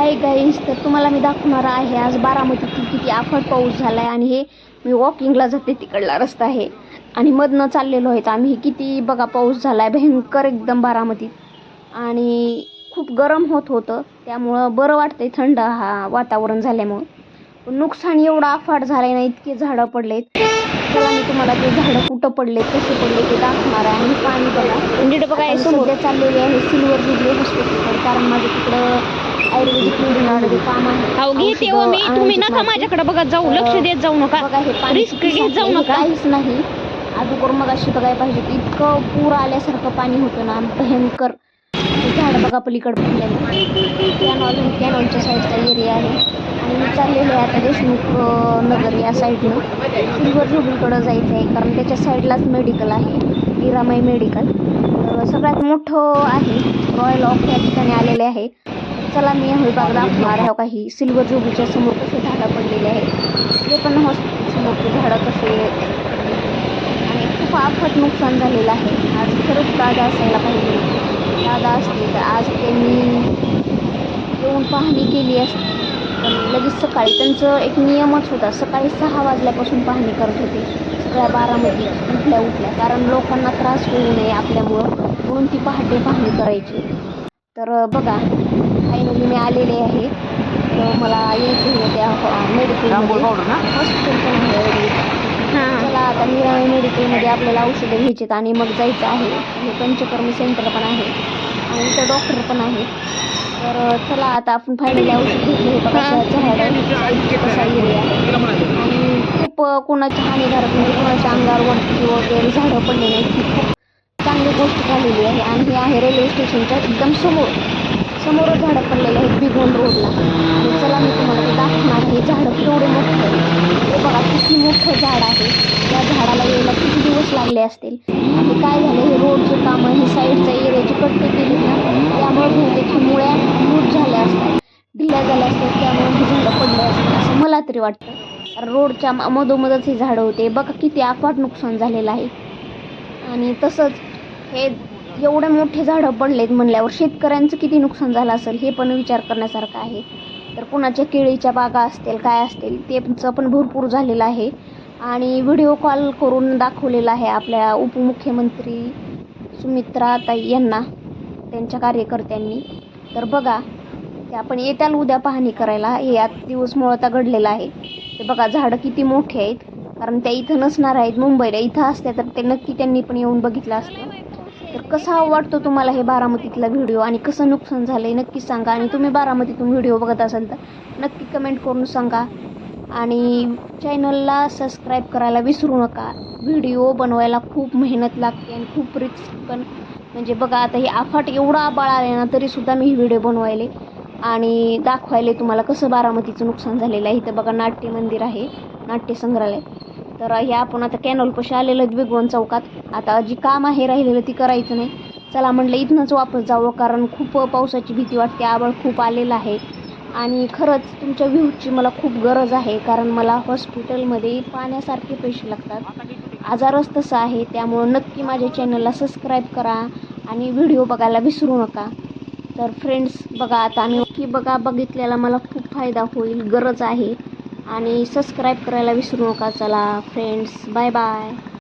Hi guys, तर तुम्हाला मी दाखवणार आहे आज बारामतीतील किती अफाट पाऊस झाला आहे. आणि हे मी वॉकिंगला जाते तिकडला रस्ता आहे आणि मधनं चाललेलो आहेत आम्ही. किती बघा पाऊस झाला आहे भयंकर एकदम बारामतीत. आणि खूप गरम होतं त्यामुळं बरं वाटतंय थंड वातावरण झाल्यामुळं. पण नुकसान एवढं अफाट झालंय ना, इतके झाडं पडलेत. चला मी तुम्हाला ते झाडं कुठं पडले कसे पडले ते दाखवणार आहे. आणि पाणी बघा सध्या चाललेले आहे सिल्वर जुबली हॉस्पिटल, कारण माझं तिकडं आयुर्वेदिक मेडिकलमध्ये काम आहे. तुम्ही नका माझ्याकडे बघत जाऊ, लक्ष देत जाऊ नका, बघा हे पाणी रिस्क घेत जाऊ नका. काहीच नाही अगोदर मग अशी बघायला पाहिजे की इतकं पूर आल्यासारखं पाणी होतं ना, भयंकर. झाड बघा पलीकडे पडलेलं कॅनॉलच्या साईडचा एरिया आहे. आणि मी चाललेलो आहे आता देशमुख नगर या साईडनं सिल्वर जुबलीकडं जायचं आहे, कारण त्याच्या साईडलाच मेडिकल आहे, मीरामाई मेडिकल. सगळ्यात मोठं आहे रॉयल ऑफ या ठिकाणी आलेले आहे. चला मी हे बघा दाखवणार आहे काही सिल्वर जुबलीच्या समोर कसे झाडं पडलेले आहेत, ते पण हॉस्पिटल समोरचे झाडं कसे. आणि खूप अफाट नुकसान झालेलं आहे. आज खरंच दादा असायला पाहिजे, दादा असते तर आज त्यांनी येऊन पाहणी केली असते. पण लगेच सकाळी त्यांचं एक नियमच होता, सकाळी 6 वाजल्यापासून पाहणी करत होते सगळ्या बारामती उठल्या, कारण लोकांना त्रास होऊ नये आपल्यामुळं, म्हणून ती पहाटे पाहणी करायची. तर बघा फायनली मी आलेले आहे. तर मला यायचं आहे त्या मेडिकल हॉस्पिटल पण आहे. चला आता मीरामाई मेडिकलमध्ये आपल्याला औषधं घ्यायची आणि मग जायचं आहे. हे पंचकर्मी सेंटर पण आहे आणि इथं डॉक्टर पण आहे. तर चला आता आपण फायनली औषध घेतले. कसा एरिया आहे आणि खूप कोणाच्या हानिकारक म्हणजे कोणाच्या अंगावर वरती वगैरे झाडं पडले नाही, ही खूप चांगली गोष्ट झालेली आहे. आणि हे आहे रेल्वे स्टेशनच्या एकदम समोरच झाडं पडलेले आहेत बिगोन रोडला. आणि चला मी तुम्हाला ते दाखवणार आहे. झाडं केवढे मोठे आहे, हे बघा किती मोठं झाड आहे. या झाडाला यायला किती दिवस लागले असतील. आणि काय झालं, हे रोडचे कामं, ही साईडच्या एरियाची कट्टे केली ना, त्यामुळे बहुतेक ह्या मुळ्या लूज झाल्या असतात, ढिल्या झाल्या असतात, त्यामुळे ही झाडं पडले असतात असं मला तरी वाटतं. रोडच्या मधोमधच ही झाडं होते. बघा किती अफाट नुकसान झालेलं आहे. आणि तसंच हे एवढे मोठे झाडं पडलेत म्हणल्यावर शेतकऱ्यांचं किती नुकसान झालं असेल हे पण विचार करण्यासारखं आहे. तर कुणाच्या केळीच्या बागा असतील काय असतील त्यांचं पण भरपूर झालेलं आहे. आणि व्हिडिओ कॉल करून दाखवलेला आहे आपल्या उपमुख्यमंत्री सुमित्राताई यांना, त्यांच्या कार्यकर्त्यांनी. तर बघा ते आपण येत्याल उद्या पाहणी करायला. हे आज दिवस मुळात घडलेला आहे. ते बघा झाडं किती मोठे आहेत, कारण त्या इथं नसणार आहेत, मुंबईला. इथं असत्या तर ते नक्की त्यांनी पण येऊन बघितलं असतं. तर कसा वाटतो तुम्हाला हे बारामतीतला व्हिडिओ आणि कसं नुकसान झालं आहे नक्की सांगा. आणि तुम्ही बारामतीतून व्हिडिओ बघत असाल तर नक्की कमेंट करून सांगा. आणि चॅनलला सबस्क्राईब करायला विसरू नका. व्हिडिओ बनवायला खूप मेहनत लागते आणि खूप रिस्क पण. म्हणजे बघा आता हे अफाट एवढा आबाळ आले ना, तरीसुद्धा मी ही व्हिडिओ बनवायले आणि दाखवायले तुम्हाला कसं बारामतीचं नुकसान झालेलं आहे. इथं बघा नाट्य मंदिर आहे, नाट्य संग्रहालय. तर हे आपण आता कॅनॉलपाशी आलेलं आहेत बिगवण चौकात. आता जी काम आहे राहिलेलं ती करायचं नाही. चला म्हटलं इथनंच वापस जावं, कारण खूप पावसाची भीती वाटते, आभाळ खूप आलेलं आहे. आणि खरंच तुमच्या व्ह्यूजची मला खूप गरज आहे, कारण मला हॉस्पिटलमध्ये पाण्यासारखे पैसे लागतात. आजारच तसा आहे, त्यामुळं नक्की माझ्या चॅनलला सबस्क्राईब करा आणि व्हिडिओ बघायला विसरू नका. तर फ्रेंड्स बघा आता नक्की बघितल्याला मला खूप फायदा होईल, गरज आहे. आणि सबस्क्राईब करायला विसरू नका. चला फ्रेंड्स, बाय बाय.